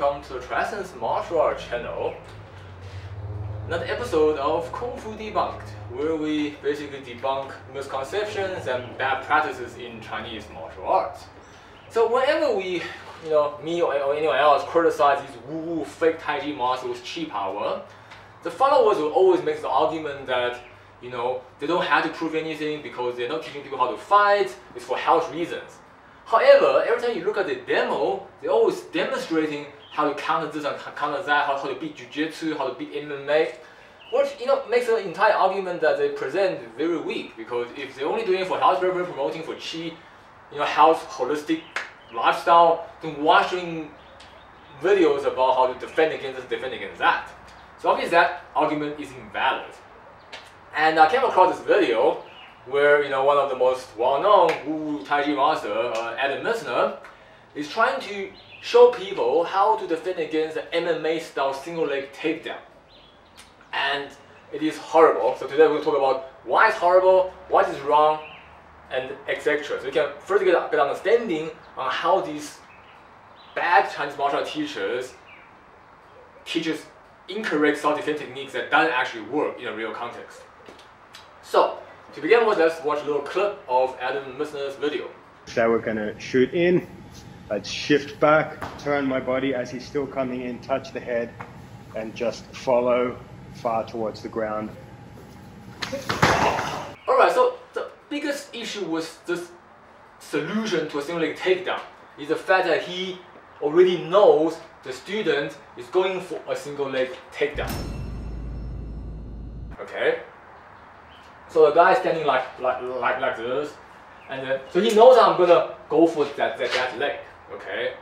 welcome to the TriEssence martial art channel. Another episode of Kung Fu Debunked, where we basically debunk misconceptions and bad practices in Chinese martial arts. So whenever we, me or anyone else criticize these woo-woo fake Taichi masters with chi power, the followers will always make the argument that they don't have to prove anything because they're not teaching people how to fight, it's for health reasons. However, every time you look at the demo, they're always demonstrating how to counter this and counter that, how to beat jiu-jitsu, how to beat MMA, which makes the entire argument that they present very weak, because if they're only doing it for health purpose, promoting for chi, health, holistic lifestyle, then watching videos about how to defend against this, defend against that. So obviously that argument is invalid. And I came across this video where one of the most well-known Wu Taichi master, Adam Misner, is trying to show people how to defend against the MMA-style single-leg takedown. And it is horrible. So today we'll talk about why it's horrible, what is wrong, and etc. So you can first get an understanding on how these bad Chinese martial art teachers teaches incorrect self-defense techniques that doesn't actually work in a real context. So, to begin with, let's watch a little clip of Adam Misner's video. So we're going to shoot in, I'd shift back, turn my body as he's still coming in, touch the head, and just follow far towards the ground. Alright, so the biggest issue with this solution to a single leg takedown is the fact that he already knows the student is going for a single leg takedown. Okay? So the guy is standing like this, and so he knows I'm gonna go for that leg, okay?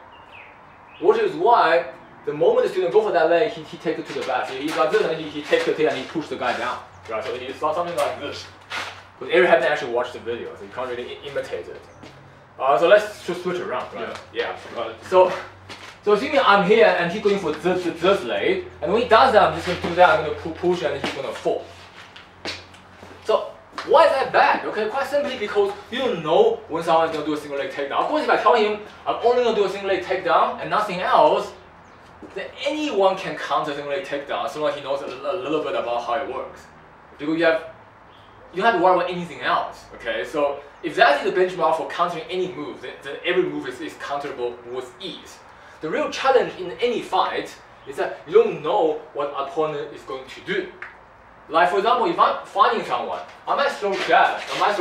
Which is why the moment the student go for that leg, he takes it to the back. So he's like this, and he takes the tail and he pushes the guy down. Right? So he saw something like this. But everyone hasn't actually watched the video, so you can't really imitate it. So let's just switch around, right? Yeah. So assuming I'm here and he's going for this leg, and when he does that, I'm just gonna do that. I'm gonna push, and he's gonna fall. So why is that bad? Okay, quite simply because you don't know when someone's going to do a single leg takedown. Of course, if I tell him I'm only going to do a single leg takedown and nothing else, then anyone can counter a single leg takedown as long as he knows a little bit about how it works. Because you don't have to worry about anything else. Okay, so if that is the benchmark for countering any move, then every move is counterable with ease. The real challenge in any fight is that you don't know what opponent is going to do. Like for example, if I'm fighting someone, I might throw jabs, I might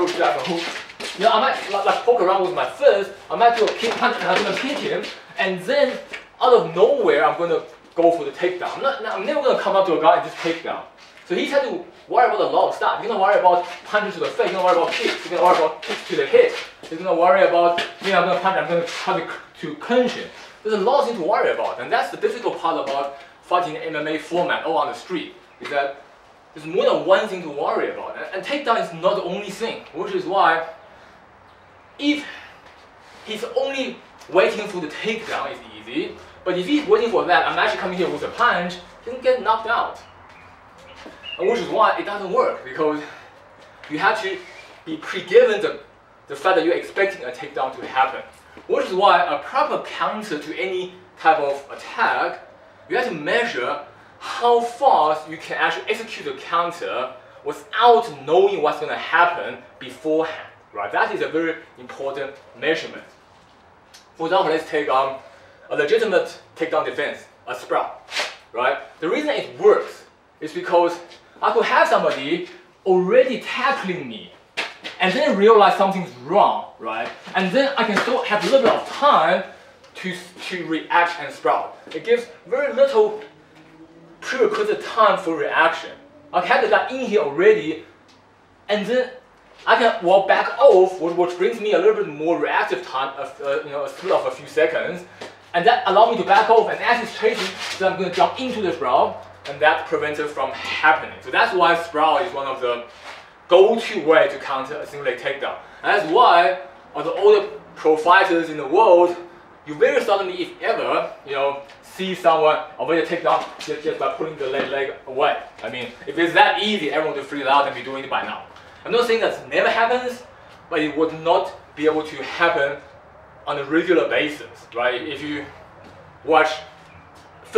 like poke around with my fist, I might do a kick punch and I'm gonna kick him, and then out of nowhere I'm gonna go for the takedown. I'm never gonna come up to a guy and just take down. So he's had to worry about a lot of stuff. He's gonna worry about punches to the face, he's gonna worry about kicks, he's gonna worry about kicks to the head, he's gonna worry about, I'm gonna punch, I'm gonna try to clinch him. There's a lot of things to worry about, and that's the difficult part about fighting an MMA format or on the street, is that there's more than one thing to worry about, and takedown is not the only thing, which is why if he's only waiting for the takedown, it's easy, but if he's waiting for that, I'm actually coming here with a punch, he can get knocked out. And which is why it doesn't work, because you have to be pre-given the fact that you're expecting a takedown to happen. Which is why a proper counter to any type of attack, you have to measure how fast you can actually execute the counter without knowing what's going to happen beforehand. Right? That is a very important measurement. For example, let's take a legitimate takedown defense, a sprout. Right? The reason it works is because I could have somebody already tackling me and then realize something's wrong, right? And then I can still have a little bit of time to react and sprout. It gives very little prerequisite time for reaction. I have the guy in here already, and then I can walk back off, which brings me a little bit more reactive time, a split of a few seconds, and that allows me to back off. And as he's chasing, then I'm going to jump into the sprout, and that prevents it from happening. So that's why sprout is one of the go-to way to counter a single leg takedown. And that's why all the pro fighters in the world, you very seldomly, if ever, see someone avoid a takedown just by pulling the leg away. I mean, if it's that easy, everyone would freak out and be doing it by now. I'm not saying that never happens, but it would not be able to happen on a regular basis, right? If you watch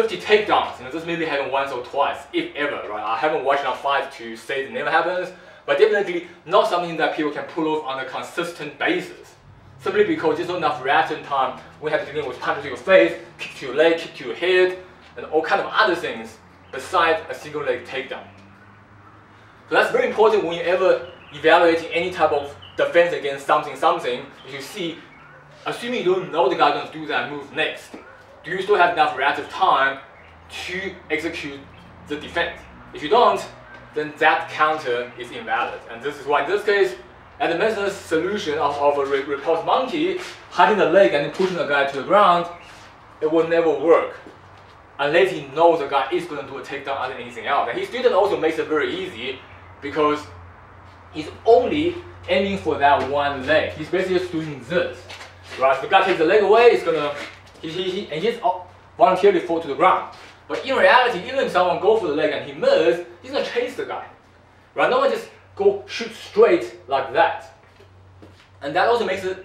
50 takedowns, this maybe happened once or twice, if ever, right? I haven't watched enough fights to say it never happens, but definitely not something that people can pull off on a consistent basis. Simply because there's not enough reaction time. We have to deal with punch to your face, kick to your leg, kick to your head, and all kind of other things besides a single leg takedown. So that's very important when you're ever evaluating any type of defense against something. If you see, assuming you don't know the guy going to do that move next, do you still have enough reactive time to execute the defense? If you don't, then that counter is invalid. And this is why in this case, at the Mesner's solution of a repulsed monkey, hiding the leg and then pushing the guy to the ground, it will never work. Unless he knows the guy is going to do a takedown other than anything else. And his student also makes it very easy because he's only aiming for that one leg. He's basically just doing this. Right? So the guy takes the leg away, he's gonna he's voluntarily fall to the ground. But in reality, even if someone goes for the leg and he misses, he's gonna chase the guy. Right? No one just go shoot straight like that. And that also makes it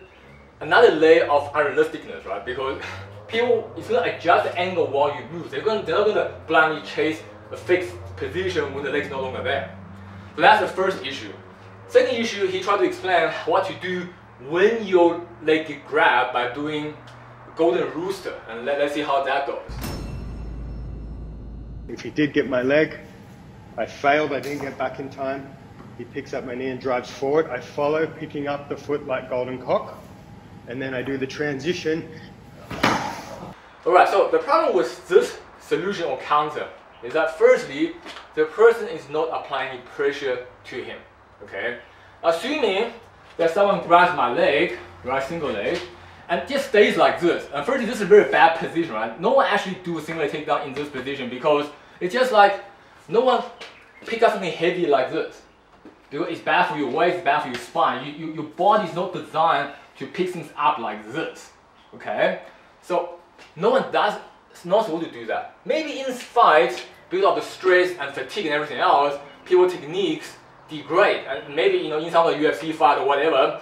another layer of unrealisticness, right? Because people, it's going to adjust the angle while you move. They're not going to blindly chase a fixed position when the leg's no longer there. So that's the first issue. Second issue, he tried to explain what to do when your leg gets grabbed by doing golden rooster. And let's see how that goes. If he did get my leg, I failed, I didn't get back in time. He picks up my knee and drives forward. I follow, picking up the foot like golden cock. And then I do the transition. Alright, so the problem with this solution or counter is that firstly, the person is not applying any pressure to him. Okay? Assuming that someone grabs my leg, right, single leg, and just stays like this. And firstly, this is a very bad position, right? No one actually do a single leg takedown in this position because it's just like no one pick up something heavy like this. Because it's bad for your waist, it's bad for your spine. Your body is not designed to pick things up like this. Okay? So no one does, it's not supposed to do that. Maybe in fight, because of the stress and fatigue and everything else, people's techniques degrade. And maybe in some of the UFC fight or whatever,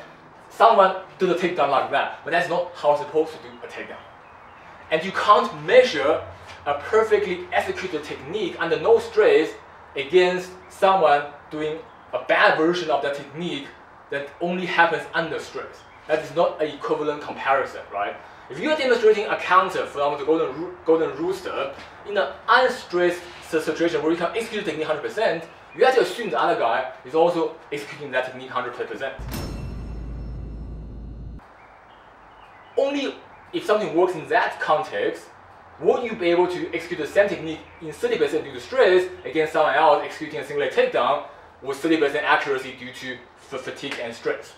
someone do the takedown like that. But that's not how you're supposed to do a takedown. And you can't measure a perfectly executed technique under no stress against someone doing a bad version of that technique that only happens under stress. That is not an equivalent comparison, right? If you are demonstrating a counter from the golden rooster in an unstressed situation where you can execute the technique 100%, you have to assume the other guy is also executing that technique 100%. Only if something works in that context, will you be able to execute the same technique in 30% due to stress against someone else executing a single leg takedown with 30% accuracy due to fatigue and stress.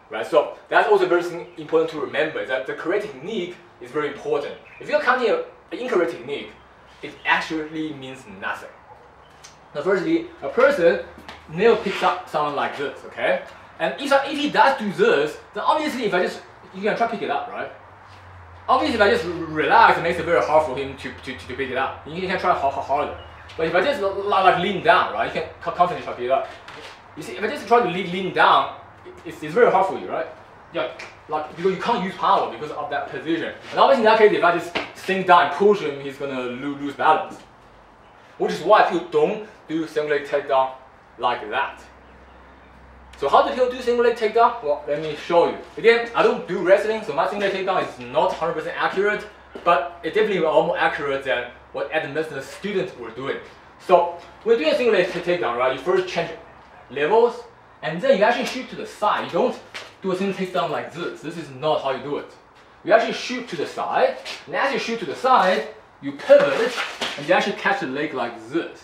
Right? So that's also very important to remember, that the correct technique is very important. If you're counting an incorrect technique, it actually means nothing. Now firstly, a person never picks up someone like this, okay? And if he does do this, then obviously you can try to pick it up, right? Obviously if I just relax, it makes it very hard for him to pick it up. You can try harder. But if I just like lean down, right, you can constantly try to pick it up. You see, if I just try to lean down, it's very hard for you, right? Yeah, like because you can't use power because of that position. And obviously in that case, if I just sink down and push him, he's gonna lose balance. Which is why people don't do single leg takedown like that. So how do people do single leg takedown? Well, let me show you. Again, I don't do wrestling, so my single leg takedown is not 100% accurate, but it definitely is more accurate than what Adam Mesner's students were doing. So when you're doing a single leg takedown, right, you first change levels, and then you actually shoot to the side. You don't do a single takedown like this. This is not how you do it. You actually shoot to the side, and as you shoot to the side, you pivot, and you actually catch the leg like this.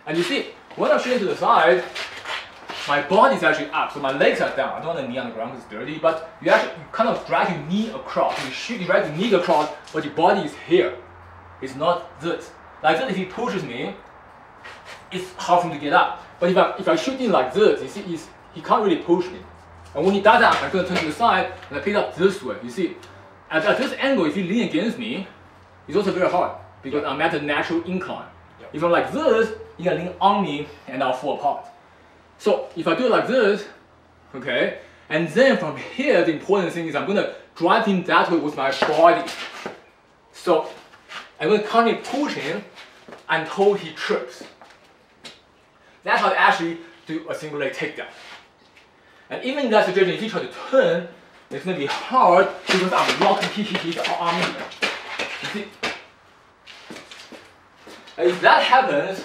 And you see, when I'm shooting to the side, my body is actually up, so my legs are down. I don't want the knee on the ground because it's dirty, but you kind of drag your knee across. You drag your knee across, but your body is here. It's not this. Like this, if he pushes me, it's hard for him to get up. But if I shoot in like this, you see, he can't really push me. And when he does that, I'm going to turn to the side and I pick up this way. You see, at this angle, if you lean against me, it's also very hard because I'm at a natural incline. If I'm like this, you can lean on me and I'll fall apart. So if I do it like this, okay, and then from here, the important thing is I'm going to drive him that way with my body. So I'm going to continue pushing until he trips. That's how to actually do a single leg takedown. And even in that situation, if he tries to turn, it's going to be hard because I'm locking his arm in there. You see? And if that happens,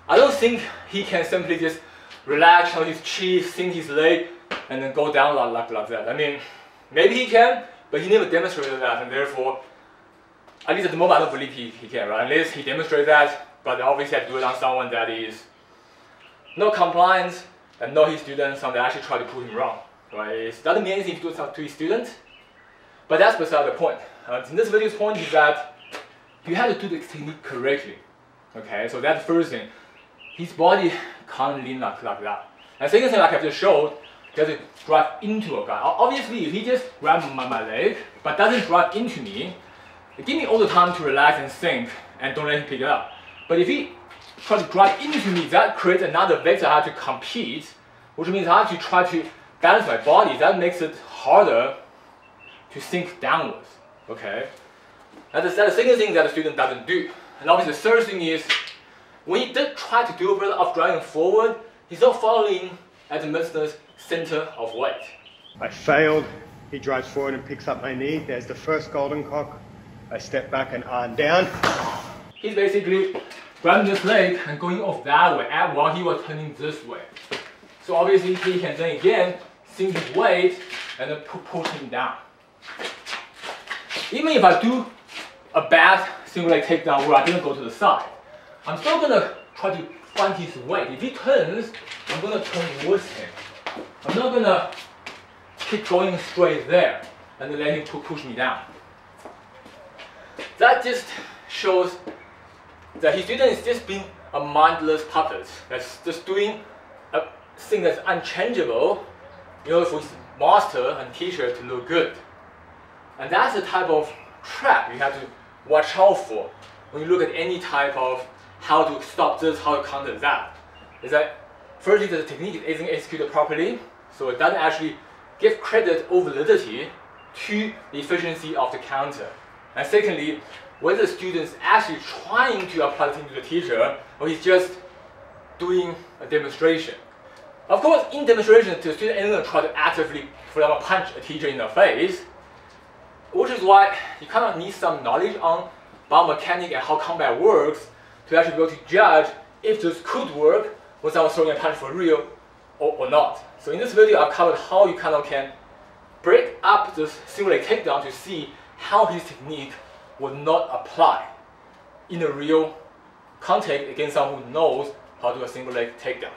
I don't think he can simply just relax on his chest, sink his leg, and then go down like that. I mean, maybe he can, but he never demonstrated that, and therefore, at least at the moment, I don't believe he can, right? Unless he demonstrates that, but obviously I have to do it on someone that is not compliant and not his student, someone that actually try to prove him wrong, right? It doesn't mean anything to do to his student, but that's beside the point. In this video's point is that you have to do the technique correctly, okay? So that's the first thing. His body can't lean like that. And second thing, like I just showed, doesn't drive into a guy. Obviously, if he just grabs my leg, but doesn't drive into me, give me all the time to relax and think, and don't let him pick it up. But if he tries to drive into me, that creates another vector I have to compete, which means I have to try to balance my body. That makes it harder to sink downwards, okay? And that's the second thing that the student doesn't do. And obviously the third thing is, when he did try to do a bit of driving forward, he's not following at the listener's center of weight. I failed. He drives forward and picks up my knee. There's the first golden cock. I step back and arm down. He's basically grabbing this leg and going off that way while he was turning this way. So obviously he can then again sink his weight and then push him down. Even if I do a bad single leg takedown where I didn't go to the side, I'm still going to try to find his weight. If he turns, I'm going to turn towards him. I'm not going to keep going straight there and then let him push me down. That just shows that his student is just being a mindless puppet that's just doing a thing that's unchangeable in order for his master and teacher to look good. And that's the type of trap you have to watch out for when you look at any type of how to stop this, how to counter that. Is that firstly, the technique isn't executed properly, so it doesn't actually give credit or validity to the efficiency of the counter. And secondly, whether the student is actually trying to apply the thing to the teacher, or he's just doing a demonstration. Of course, in demonstration, the student isn't going to try to actively, for example, punch a teacher in the face, which is why you kind of need some knowledge on biomechanics and how combat works to actually be able to judge if this could work when someone's throwing a punch for real or not. So in this video, I've covered how you kind of can break up this single leg takedown to see how his technique would not apply in a real context against someone who knows how to do a single leg takedown.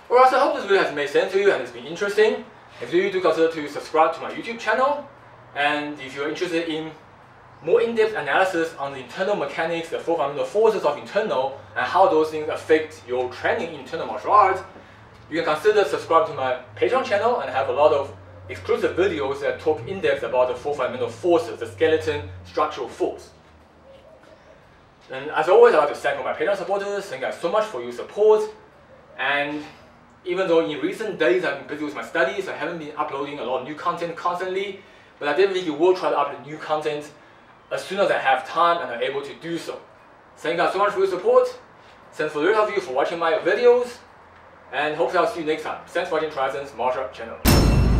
Alright, so I hope this video has made sense to you and it's been interesting. If you do, consider to subscribe to my YouTube channel. And if you're interested in more in-depth analysis on the internal mechanics, the four fundamental forces of internal, and how those things affect your training in internal martial arts, you can consider subscribing to my Patreon channel and have a lot of exclusive videos that talk in-depth about the four fundamental forces, the skeleton, structural force. And as always, I'd like to thank all my Patreon supporters. Thank you guys so much for your support. And even though in recent days I've been busy with my studies, I haven't been uploading a lot of new content constantly, but I definitely will try to upload new content as soon as I have time and I'm able to do so. Thank you guys so much for your support. Thanks for the rest of you for watching my videos, and hopefully I'll see you next time. Thanks for watching TriEssence Martial Art channel.